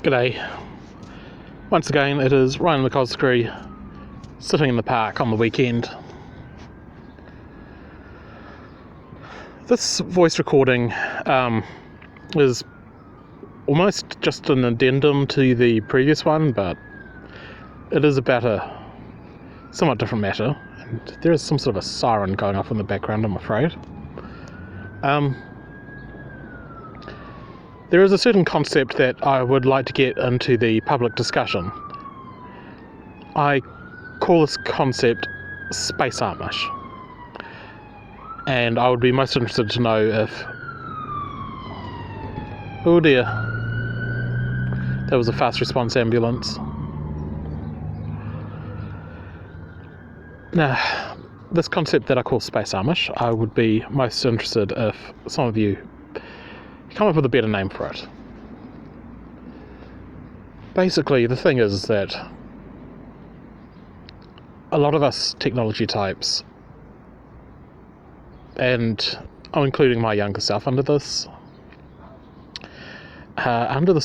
G'day. Once again, it is Ryan McCoskery sitting in the park on the weekend. This voice recording is almost just an addendum to the previous one, but it is about a somewhat different matter. And there is some sort of a siren going off in the background, I'm afraid. There is a certain concept that I would like to get into the public discussion. I call this concept space Amish. And I would be most interested to know if... Oh dear. That was a fast response ambulance. Now, this concept that I call space Amish, I would be most interested if some of you come up with a better name for it. Basically, the thing is that a lot of us technology types, and I'm including my younger self under this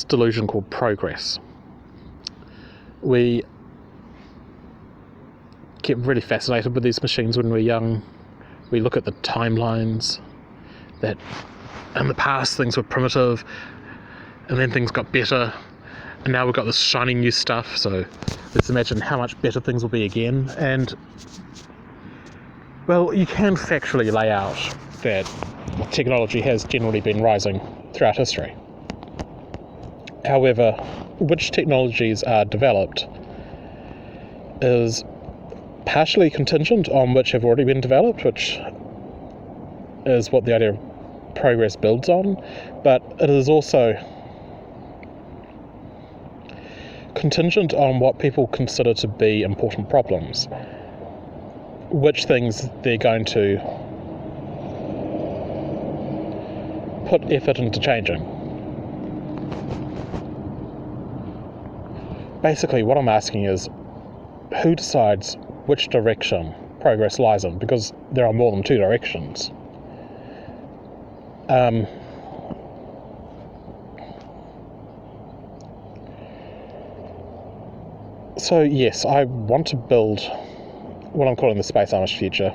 delusion called progress. We get really fascinated with these machines when we're young. We look at the timelines that in the past things were primitive and then things got better, and now we've got this shiny new stuff, so let's imagine how much better things will be again. And well, you can factually lay out that technology has generally been rising throughout history. However, which technologies are developed is partially contingent on which have already been developed, which is what the idea of progress builds on, but it is also contingent on what people consider to be important problems, which things they're going to put effort into changing. Basically, what I'm asking is, who decides which direction progress lies in? Because there are more than two directions. So yes, I want to build what I'm calling the space Amish future.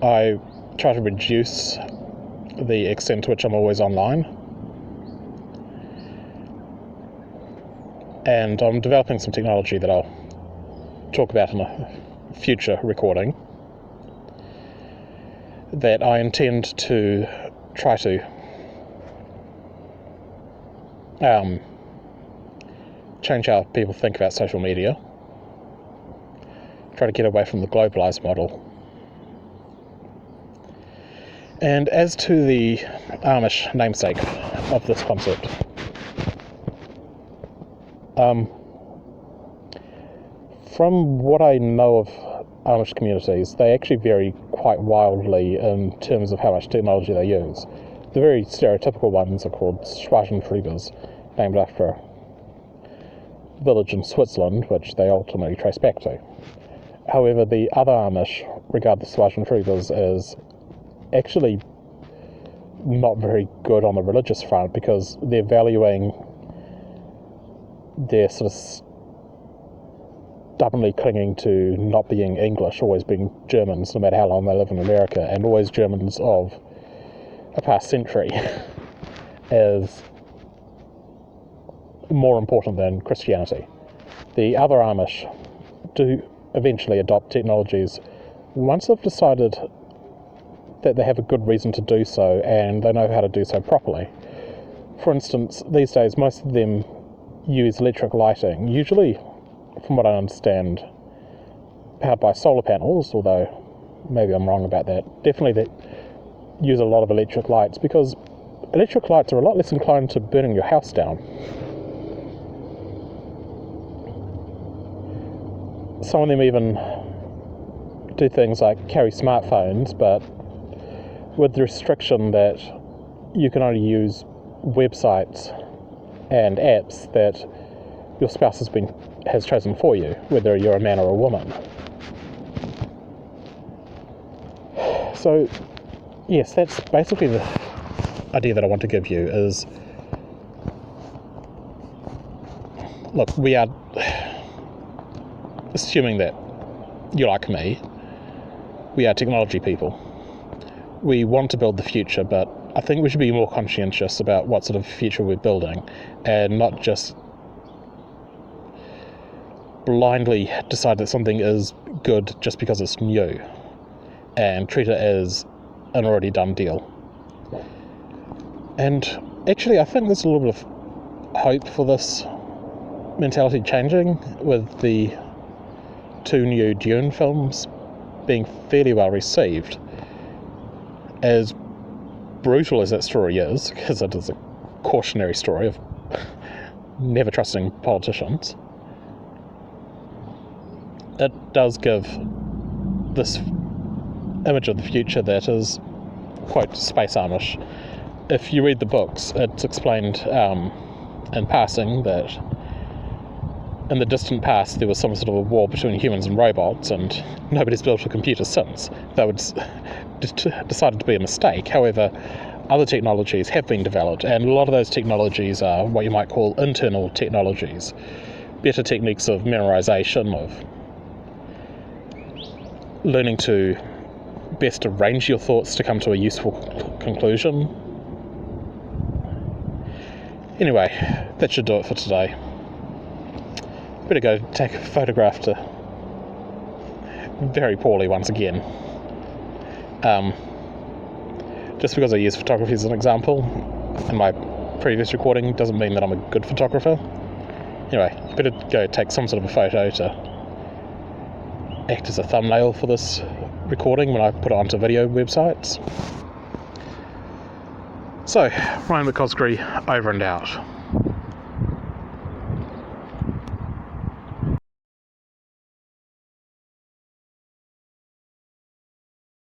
I try to reduce the extent to which I'm always online, and I'm developing some technology that I'll talk about in a future recording that I intend to try to change how people think about social media, try to get away from the globalized model. And as to the Amish namesake of this concept, from what I know of Amish communities, they actually vary quite wildly in terms of how much technology they use. The very stereotypical ones are called Schwarzenfrieders, named after a village in Switzerland, which they ultimately trace back to. However, the other Amish regard the Schwarzenfrieders as actually not very good on the religious front, because they're valuing their sort of stubbornly clinging to not being English, always being Germans, no matter how long they live in America, and always Germans of a past century, as more important than Christianity. The other Amish do eventually adopt technologies once they've decided that they have a good reason to do so and they know how to do so properly. For instance, these days most of them use electric lighting, usually, from what I understand, powered by solar panels, although maybe I'm wrong about that. Definitely they use a lot of electric lights, because electric lights are a lot less inclined to burning your house down. Some of them even do things like carry smartphones, but with the restriction that you can only use websites and apps that your spouse has chosen for you, whether you're a man or a woman. So yes, that's basically the idea that I want to give you, is look, we are assuming that you're like me. We are technology people. We want to build the future, but I think we should be more conscientious about what sort of future we're building, and not just blindly decide that something is good just because it's new and treat it as an already done deal. And actually, I think there's a little bit of hope for this mentality changing, with the 2 new Dune films being fairly well received. As brutal as that story is, because it is a cautionary story of never trusting politicians, it does give this image of the future that is, quote, space Amish. If you read the books, it's explained in passing that in the distant past there was some sort of a war between humans and robots, and nobody's built a computer since. That was decided to be a mistake. However, other technologies have been developed, and a lot of those technologies are what you might call internal technologies. Better techniques of memorization, of learning to best arrange your thoughts to come to a useful conclusion. Anyway, that should do it for today. Better go take a photograph to very poorly once again. Just because I use photography as an example in my previous recording doesn't mean that I'm a good photographer. Anyway, better go take some sort of a photo to act as a thumbnail for this recording when I put it onto video websites. So, Ryan McCosgrave, over and out.